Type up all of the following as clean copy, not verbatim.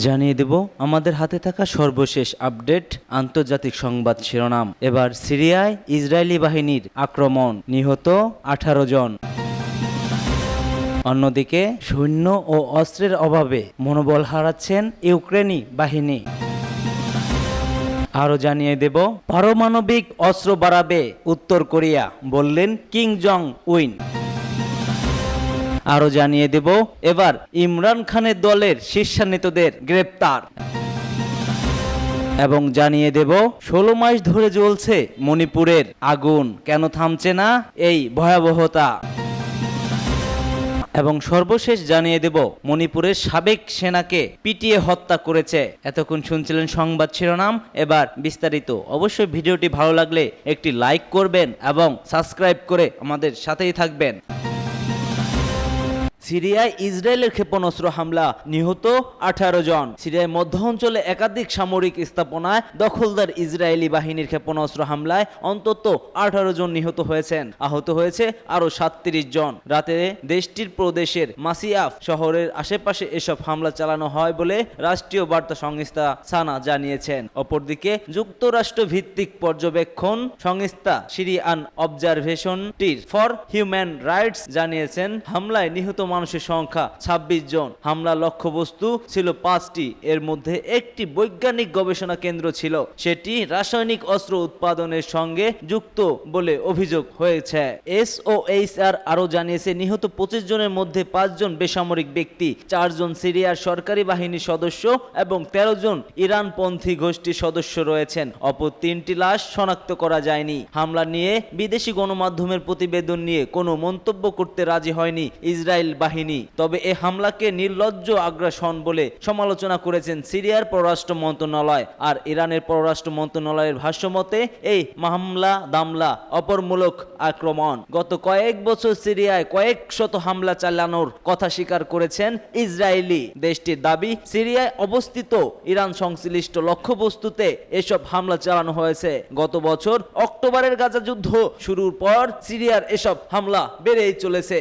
জানিয়ে দেব আমাদের হাতে থাকা সর্বশেষ আপডেট আন্তর্জাতিক সংবাদ শিরোনাম। এবার সিরিয়ায় ইসরায়েলি বাহিনীর আক্রমণ, নিহত 18 জন। অন্যদিকে সৈন্য ও অস্ত্রের অভাবে মনোবল হারাচ্ছেন ইউক্রেনি বাহিনী। আরও জানিয়ে দেব পারমাণবিক অস্ত্র বাড়াবে উত্তর কোরিয়া, বললেন কিম জং উন। আরও জানিয়ে দেব এবার ইমরান খানের দলের শীর্ষনেতাদের গ্রেপ্তার। এবং জানিয়ে দেব 16 মাস ধরে জ্বলছে মণিপুরের আগুন, কেন থামছে না এই ভয়াবহতা। এবং সর্বশেষ জানিয়ে দেব মণিপুরের সাবেক সেনাকে পিটিয়ে হত্যা করেছে। এতক্ষণ শুনছিলেন সংবাদ শিরোনাম, এবার বিস্তারিত। অবশ্যই ভিডিওটি ভালো লাগলে একটি লাইক করবেন এবং সাবস্ক্রাইব করে আমাদের সাথেই থাকবেন। সিরিয়ায় ইসরায়েলের ক্ষেপণাস্ত্র হামলা, নিহত 18 জন। সিরিয়ার মধ্য অঞ্চলে একাধিক সামরিক স্থাপনায় দখলদার ইসরায়েলি বাহিনীর ক্ষেপণাস্ত্র হামলায় অন্তত 18 জন নিহত হয়েছেন, আহত হয়েছে আরও 37 জন। রাতে দেশটির প্রদেশের মাসিয়াফ শহরের আশেপাশে এসব হামলা চালানো হয় বলে রাষ্ট্রীয় বার্তা সংস্থা সানা জানিয়েছেন। অপরদিকে যুক্তরাষ্ট্র ভিত্তিক পর্যবেক্ষণ সংস্থা সিরিয়ান অবজারভেশনটির ফর হিউম্যান রাইটস জানিয়েছেন হামলায় নিহত মানুষের সংখ্যা 26 জন। হামলা লক্ষ্যবস্তু ছিল 5টি, এর মধ্যে একটি বৈজ্ঞানিক গবেষণা কেন্দ্র ছিল, সেটি রাসায়নিক অস্ত্র উৎপাদনের সঙ্গে যুক্ত বলে অভিযোগ হয়েছে। এসওএইচআর আরও জানিয়েছে নিহত 25 জনের মধ্যে 5 জন বেসামরিক ব্যক্তি, 4 জন সিরিয়ার সরকারি বাহিনীর সদস্য এবং 13 জন ইরানপন্থী গোষ্ঠীর সদস্য রয়েছেন। অপর 3টি লাশ শনাক্ত করা যায়নি। হামলা নিয়ে বিদেশি গণমাধ্যমের প্রতিবেদন নিয়ে কোনো মন্তব্য করতে রাজি হয়নি ইসরায়েল বাহিনী। তবে এ হামলাকে নির্লজ্জ আগ্রাসন বলে সমালোচনা করেছেন সিরিয়ার পররাষ্ট্র মন্ত্রণালয়। আর ইরানের পররাষ্ট্র মন্ত্রণালয়ের ভাষ্যমতে এই মামলা দামলা অপরমূলক আক্রমণ। গত কয়েক বছর সিরিয়ায় কয়েক শত হামলা চালানোর কথা স্বীকার করেছেন ইসরায়েলি। দেশটির দাবি সিরিয়ায় অবস্থিত ইরান সংশ্লিষ্ট লক্ষ্যবস্তুতে এসব হামলা চালানো হয়েছে। গত বছর অক্টোবরের গাজা যুদ্ধ শুরুর পর সিরিয়ার এসব হামলা বেড়েই চলেছে।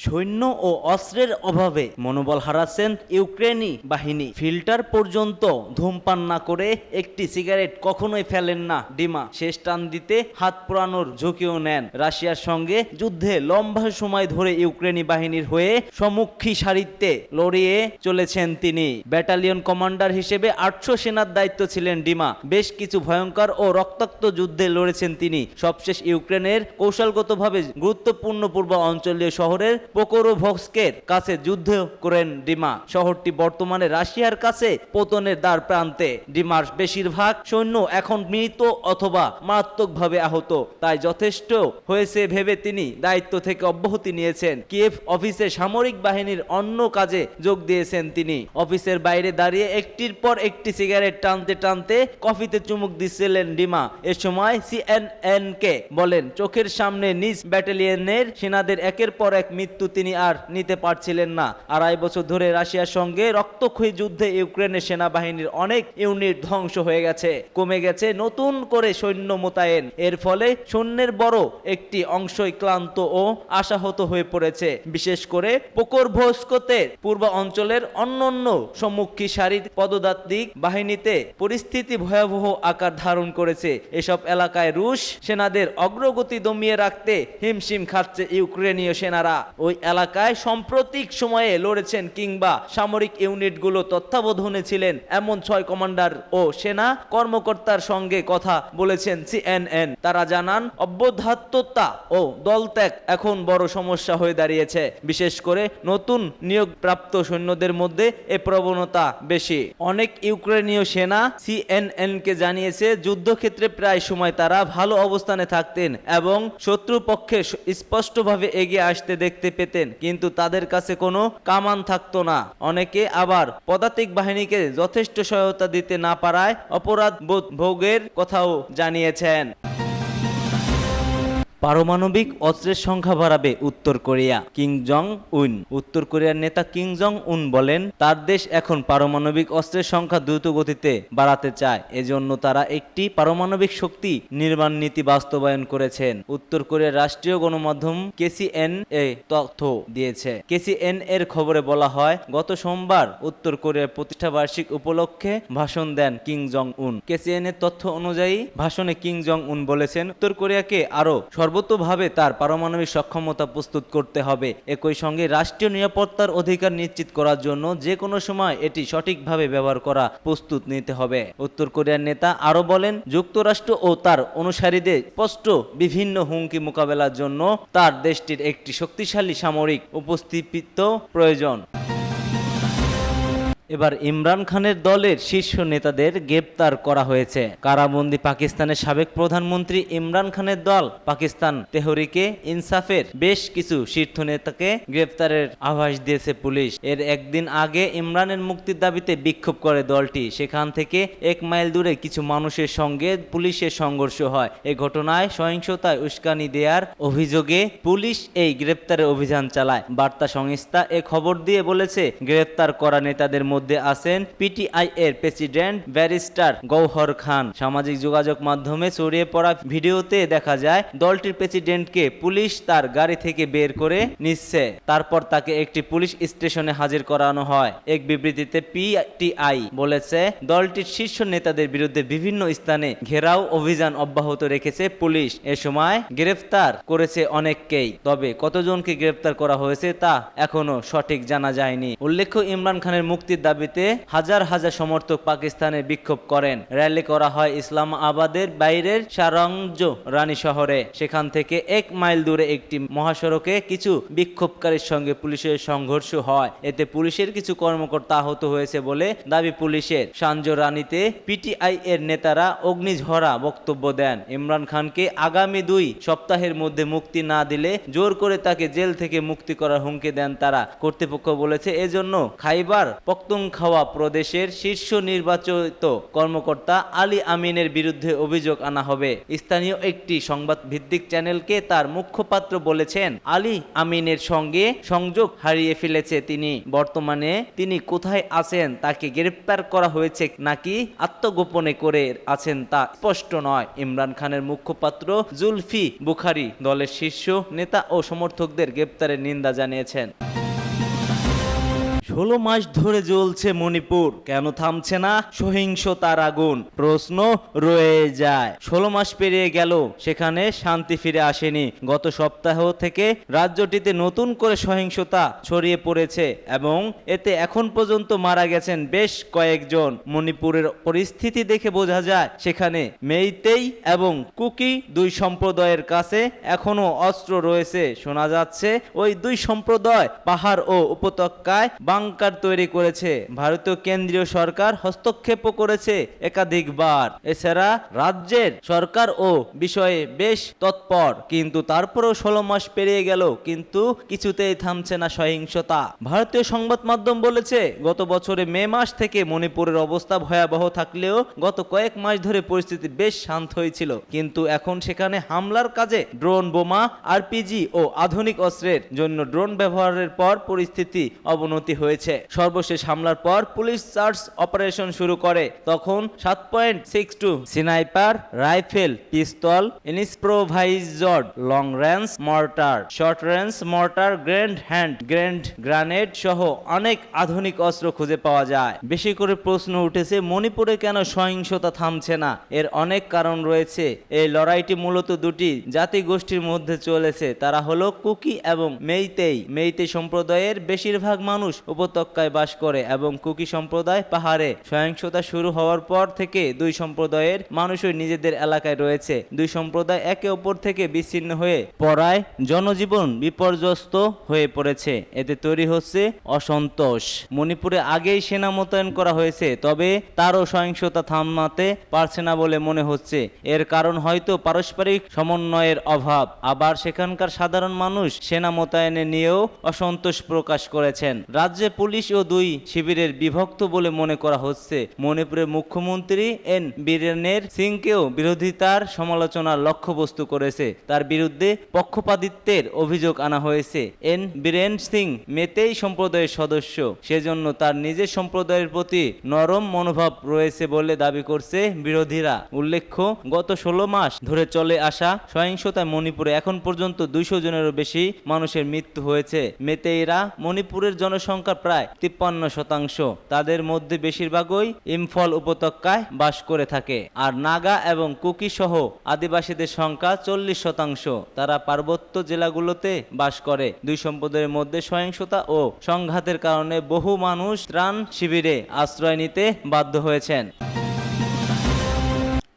সৈন্য ও অস্ত্রের অভাবে মনোবল হারাচ্ছেন ইউক্রেনি বাহিনী। ফিল্টার পর্যন্ত ধূমপান না করে একটি সিগারেট কখনোই ফেলেন না ডিমা। শেষ টান দিতে হাত পোড়ানোর ঝুঁকিও নেন। রাশিয়ার সঙ্গে যুদ্ধে লম্বা সময় ধরে ইউক্রেনি বাহিনীর হয়ে সম্মুখী সারিতে লড়িয়ে চলেছেন তিনি। ব্যাটালিয়ন কমান্ডার হিসেবে 800 সেনার দায়িত্ব ছিলেন ডিমা। বেশ কিছু ভয়ঙ্কর ও রক্তাক্ত যুদ্ধে লড়েছেন তিনি। সবশেষ ইউক্রেনের কৌশলগতভাবে গুরুত্বপূর্ণ পূর্ব অঞ্চলীয় শহরের পোকরোভস্কের কাছে যুদ্ধ করেন ডিমা। শহরটি বর্তমানে রাশিয়ার কাছে পতনের দ্বার প্রান্তে। ডিমার বেশিরভাগ সৈন্য এখন মৃত অথবা মারাত্মকভাবে আহত, তাই যথেষ্ট হয়েছে ভেবে তিনি দায়িত্ব থেকে অব্যাহতি নিয়েছেন। কিয়েভ অফিসে সামরিক বাহিনীর অন্য কাজে যোগ দিয়েছেন তিনি। অফিসের বাইরে দাঁড়িয়ে একটির পর একটি সিগারেট টানতে টানতে কফিতে চুমুক দিচ্ছিলেন ডিমা। এ সময় সিএনএন কে বলেন চোখের সামনে নিজ ব্যাটালিয়নের সেনাদের একের পর এক মৃত্যু তিনি আর নিতে পারছিলেন না। 2.5 বছর ধরে রাশিয়ার সঙ্গে রক্তক্ষয়ী যুদ্ধে ইউক্রেনের সেনাবাহিনীর অনেক ইউনিট ধ্বংস হয়ে গেছে, কমে গেছে নতুন করে সৈন্য মোতায়েন। এর ফলে সৈন্যের বড় একটি অংশই ক্লান্ত ও আশাহত হয়ে পড়েছে। বিশেষ করে পোকরোভস্কতে পূর্ব অঞ্চলের অন্যান্য সম্মুখী সারির পদদাতিক বাহিনীতে পরিস্থিতি ভয়াবহ আকার ধারণ করেছে। এসব এলাকায় রুশ সেনাদের অগ্রগতি দমিয়ে রাখতে হিমশিম খাচ্ছে ইউক্রেনীয় সেনারা। ওই এলাকায় সাম্প্রতিক সময়ে লড়েছেন কিংবা সামরিক ইউনিটগুলো তত্ত্বাবধানে ছিলেন এমন 6 কমান্ডার ও সেনা কর্মকর্তার সঙ্গে কথা বলেছেন সিএনএন। তারা জানান অব্যাহততা ও দলত্যাগ এখন বড় সমস্যা হয়ে দাঁড়িয়েছে। বিশেষ করে নতুন নিয়োগপ্রাপ্ত সৈন্যদের মধ্যে এ প্রবণতা বেশি। অনেক ইউক্রেনীয় সেনা সিএনএনকে জানিয়েছে যুদ্ধক্ষেত্রে প্রায় সময় তারা ভালো অবস্থানে থাকতেন এবং শত্রুপক্ষে স্পষ্টভাবে এগিয়ে আসতে দেখতে পেতেন, কিন্তু তাদের কাছে কোনো কামান থাকতো না। অনেকে আবার পদাতিক বাহিনীকে যথেষ্ট সহায়তা দিতে না পারায় অপরাধ বোধ ভোগের কথাও জানিয়েছেন। পারমাণবিক অস্ত্রের সংখ্যা বাড়াবে উত্তর কোরিয়া। কিম জং উন। উত্তর কোরিয়ার নেতা কিম জং উন বলেন, তার দেশ এখন পারমাণবিক অস্ত্রের সংখ্যা দ্রুত গতিতে বাড়াতে চায়। এজন্য তারা একটি পারমাণবিক শক্তি নির্মাণ নীতি বাস্তবায়ন করেছেন। উত্তর কোরিয়ার রাষ্ট্রীয় গণমাধ্যম KCNA তথ্য দিয়েছে। KCN এর খবরে বলা হয়, গত সোমবার উত্তর কোরিয়ার প্রতিষ্ঠাবার্ষিক উপলক্ষে ভাষণ দেন কিম জং উন। KCN এর তথ্য অনুযায়ী ভাষণে কিম জং উন বলেছেন, উত্তর কোরিয়াকে আরও সর্বোচ্চভাবে তার পারমাণবিক সক্ষমতা প্রস্তুত করতে হবে। একই সঙ্গে রাষ্ট্রীয় নিরাপত্তার অধিকার নিশ্চিত করার জন্য যে কোনো সময় এটি সঠিকভাবে ব্যবহার করা প্রস্তুত নিতে হবে। উত্তর কোরিয়ার নেতা আরও বলেন, যুক্তরাষ্ট্র ও তার অনুসারীদের স্পষ্ট বিভিন্ন হুমকি মোকাবেলার জন্য তার দেশটির একটি শক্তিশালী সামরিক উপস্থিতি প্রয়োজন। এবার ইমরান খানের দলের শীর্ষ নেতাদের গ্রেপ্তার করা হয়েছে। কারাবন্দী পাকিস্তানের সাবেক প্রধানমন্ত্রী ইমরান খানের দল পাকিস্তান তেহরিকে ইনসাফের বেশ কিছু শীর্ষ নেতাকে গ্রেপ্তারের আভাস দিয়েছে পুলিশ। এর একদিন আগে ইমরানের মুক্তির দাবিতে বিক্ষোভ করে দলটি। সেখান থেকে 1 মাইল দূরে কিছু মানুষের সঙ্গে পুলিশের সংঘর্ষ হয়। এই ঘটনায় সহিংসতায় উস্কানি দেওয়ার অভিযোগে পুলিশ এই গ্রেপ্তারের অভিযান চালায়। বার্তা সংস্থা এ খবর দিয়ে বলেছে, গ্রেপ্তার করা নেতাদের মধ্যে আছেন PTI এর প্রেসিডেন্ট ব্যারিস্টার গওহর খান। সামাজিক যোগাযোগ মাধ্যমে ছড়িয়ে পড়া ভিডিওতে দেখা যায় দলটির প্রেসিডেন্টকে পুলিশ তার গাড়ি থেকে বের করে নিচ্ছে। তারপর তাকে একটি পুলিশ স্টেশনে হাজির করানো হয়। এক বিবৃতিতে PTI বলেছে, দলটির শীর্ষ নেতাদের বিরুদ্ধে বিভিন্ন স্থানে ঘেরাও অভিযান অব্যাহত রেখেছে পুলিশ। এ সময় গ্রেফতার করেছে অনেককেই, তবে কতজনকে গ্রেফতার করা হয়েছে তা এখনো সঠিক জানা যায়নি। উল্লেখ্য, ইমরান খানের মুক্তির দাবিতে হাজার হাজার সমর্থক পাকিস্তানে বিক্ষোভ করেন। র্যালি করা হয় ইসলামাবাদের বাইরের সারঞ্জ রানী শহরে। সেখান থেকে 1 মাইল দূরে একটি মহাসড়কে কিছু বিক্ষোভকারীর সঙ্গে পুলিশের সংঘর্ষ হয়। এতে পুলিশের কিছু কর্মকর্তা আহত হয়েছে বলে দাবি পুলিশের। সারঞ্জ রানীতে PTI এর নেতারা অগ্নিঝরা বক্তব্য দেন। ইমরান খানকে আগামী 2 সপ্তাহের মধ্যে মুক্তি না দিলে জোর করে তাকে জেল থেকে মুক্তি করার হুমকি দেন তারা। কর্তৃপক্ষ বলেছে, এজন্য খাইবার পখতুনখাওয়া প্রদেশের শীর্ষ নির্বাচিত কর্মকর্তা আলী আমিনের বিরুদ্ধে অভিযোগ আনা হবে। স্থানীয় একটি সংবাদ ভিত্তিক চ্যানেলকে তার মুখপাত্র বলেছেন, আলী আমিনের সঙ্গে সংযোগ হারিয়ে ফেলেছে তিনি। বর্তমানে তিনি কোথায় আছেন, তাকে গ্রেপ্তার করা হয়েছে নাকি আত্মগোপনে করে আছেন তা স্পষ্ট নয়। ইমরান খানের মুখপাত্র জুলফি বুখারী দলের শীর্ষ নেতা ও সমর্থকদের গ্রেপ্তারের নিন্দা জানিয়েছেন। 16 মাস ধরে জ্বলছে মণিপুর, কেন থামছে না সহিংসতার আগুন? প্রশ্ন রয়ে যায়। 16 মাস পেরিয়ে গেল, সেখানে শান্তি ফিরে আসেনি। গত সপ্তাহ থেকে রাজ্যটিতে নতুন করে সহিংসতা ছড়িয়ে পড়েছে এবং এতে এখন পর্যন্ত মারা গেছেন বেশ কয়েকজন। মণিপুরের পরিস্থিতি দেখে বোঝা যায় সেখানে মেইতেই এবং কুকি 2 সম্প্রদায়ের কাছে এখনো অস্ত্র রয়েছে। শোনা যাচ্ছে ওই 2 সম্প্রদায় পাহাড় ও উপত্যকায় বাংকার তৈরি করেছে। ভারতীয় কেন্দ্রীয় সরকার হস্তক্ষেপও করেছে একাধিকবার। এছাড়া রাজ্যের সরকার ও বিষয়ে বেশ তৎপর, কিন্তু তারপরেও 16 মাস পেরিয়ে গেল, কিন্তু কিছুতেই থামছে না সহিংসতা। ভারতীয় সংবাদ মাধ্যম বলেছে, গত বছরে মে মাস থেকে মণিপুরের অবস্থা ভয়াবহ থাকলেও গত কয়েক মাস ধরে পরিস্থিতি বেশ শান্ত হয়েছিল, কিন্তু এখন সেখানে হামলার কাজে ড্রোন, বোমা, RPG ও আধুনিক অস্ত্রের জন্য ড্রোন ব্যবহারের পর পরিস্থিতি অবনতি হয়েছে। সর্বশেষ হামলার পর পুলিশ সার্চ অপারেশন শুরু করে। তখন 7.62 sniper rifle, pistol, improvised long range mortar, short range mortar, grand hand grenade সহ অনেক আধুনিক অস্ত্র খুঁজে পাওয়া যায়। বেশি করে প্রশ্ন উঠেছে, মণিপুরে কেন সহিংসতা থামছে না? এর অনেক কারণ রয়েছে। এই লড়াইটি মূলত 2টি জাতিগোষ্ঠীর মধ্যে চলেছে, তারা হলো কুকি এবং মেইতেই। মেইতেই সম্প্রদায়ের বেশিরভাগ মানুষ উপত্যকায় বাস করে এবং কুকি সম্প্রদায় পাহাড়ে। সহিংসতা শুরু হওয়ার পর থেকে 2 সম্প্রদায়ের মানুষই নিজেদের এলাকায় রয়েছে। 2 সম্প্রদায় একে অপর থেকে বিচ্ছিন্ন হয়ে পড়ায় জনজীবন বিপর্যস্ত হয়ে পড়েছে। এতে তৈরি হচ্ছে অসন্তোষ। মণিপুরে আগেই সেনা মোতায়েন করা হয়েছে, তবে তারও সহিংসতা থামাতে পারছে না বলে মনে হচ্ছে। এর কারণ হয়তো পারস্পরিক সমন্বয়ের অভাব। আবার সেখানকার সাধারণ মানুষ সেনা মোতায়েনে নিয়েও অসন্তোষ প্রকাশ করেছেন। রাজ্যে যে পুলিশ ও দুই শিবিরের বিভক্ত বলে মনে করা হচ্ছে। মণিপুরের মুখ্যমন্ত্রী এন বীরেনের সিংকেও বিরোধিতার সমালোচনার লক্ষ্যবস্তু করেছে। তার বিরুদ্ধে পক্ষপাতিত্বের অভিযোগ আনা হয়েছে। এন বীরেন সিং মেতেই সম্প্রদায়ের সদস্য, সেজন্য তার নিজের সম্প্রদায়ের প্রতি নরম মনোভাব রয়েছে বলে দাবি করছে বিরোধীরা। উল্লেখ্য, গত 16 মাস ধরে চলে আসা সহিংসতায় মণিপুরে এখন পর্যন্ত 200 জনেরও বেশি মানুষের মৃত্যু হয়েছে। মেতেইরা মণিপুরের জনসংখ্যা প্রায় 53%। তাদের মধ্যে বেশিরভাগই ইম্ফল উপত্যকায় বাস করে থাকে। আর নাগা এবং কুকি সহ আদিবাসীদের সংখ্যা 40%। তারা পার্বত্য জেলাগুলোতে বাস করে। দুই সম্প্রদায়ের মধ্যে সহিংসতা ও সংঘাতের কারণে বহু মানুষ ত্রাণ শিবিরে আশ্রয় নিতে বাধ্য হয়েছেন।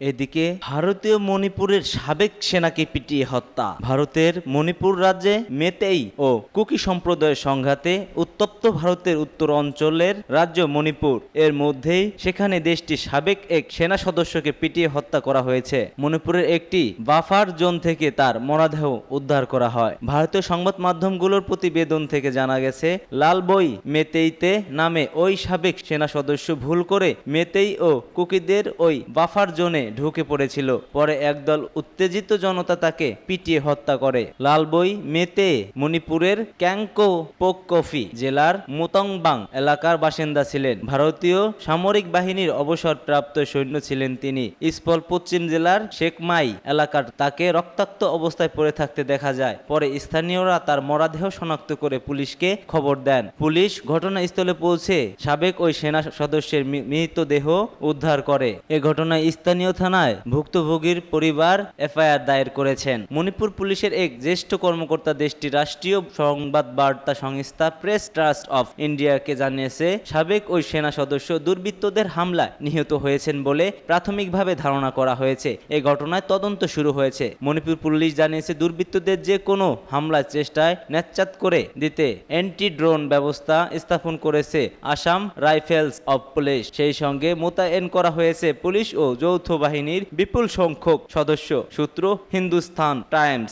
এদিকে ভারতীয় মণিপুরের সাবেক সেনাকে পিটিয়ে হত্যা। ভারতের মণিপুর রাজ্যে মেতেই ও কুকি সম্প্রদায়ের সংঘাতে উত্তপ্ত ভারতের উত্তর অঞ্চলের রাজ্য মণিপুর। এর মধ্যেই সেখানে দেশটির সাবেক এক সেনা সদস্যকে পিটিয়ে হত্যা করা হয়েছে। মণিপুরের একটি বাফার জোন থেকে তার মরদেহ উদ্ধার করা হয়। ভারতীয় সংবাদ মাধ্যমগুলোর প্রতিবেদন থেকে জানা গেছে, লালবই মেতেইতে নামে ওই সাবেক সেনা সদস্য ভুল করে মেতেই ও কুকিদের ওই বাফার জোনে ঢুকে পড়েছিল। পরে একদল উত্তেজিত জনতা তাকে পিটিয়ে হত্যা করে। লালবই মেতে মণিপুরের ক্যাংকো পোককফি জেলার মোতংবাং এলাকার বাসিন্দা ছিলেন। ভারতীয় সামরিক বাহিনীর অবসরপ্রাপ্ত সৈন্য ছিলেন তিনি। ইস্পল পশ্চিম জেলার শেকমাই এলাকার তাকে রক্তাক্ত অবস্থায় পড়ে থাকতে দেখা যায়। পরে স্থানীয়রা তার মরদেহ শনাক্ত করে পুলিশকে খবর দেন। পুলিশ ঘটনাস্থলে পৌঁছে সাবেক ওই সেনা সদস্যের মৃতদেহ উদ্ধার করে। এ ঘটনায় স্থানীয় থানায় ভুক্তভোগীর পরিবার এফআইআর দায়ের করেছেন। মণিপুর পুলিশের এক জ্যেষ্ঠ কর্মকর্তা দেশটির রাষ্ট্রীয় সংবাদ বার্তা সংস্থা প্রেস ট্রাস্ট অফ ইন্ডিয়াকে জানিয়েছে, সাবেক ওই সেনা সদস্য দুর্বৃত্তদের হামলায় নিহত হয়েছেন বলে প্রাথমিকভাবে ধারণা করা হয়েছে। এই ঘটনায় তদন্ত শুরু হয়েছে। মণিপুর পুলিশ জানিয়েছে, দুর্বৃত্তদের যে কোনো হামলার চেষ্টায় ন্যাচ্চাত করে দিতে অ্যান্টি ড্রোন ব্যবস্থা স্থাপন করেছে আসাম রাইফেলস অফ পুলিশ। সেই সঙ্গে মোতায়েন করা হয়েছে পুলিশ ও যৌথ বাহিনীর বিপুল সংখ্যক সদস্য। সূত্র হিন্দুস্তান টাইমস।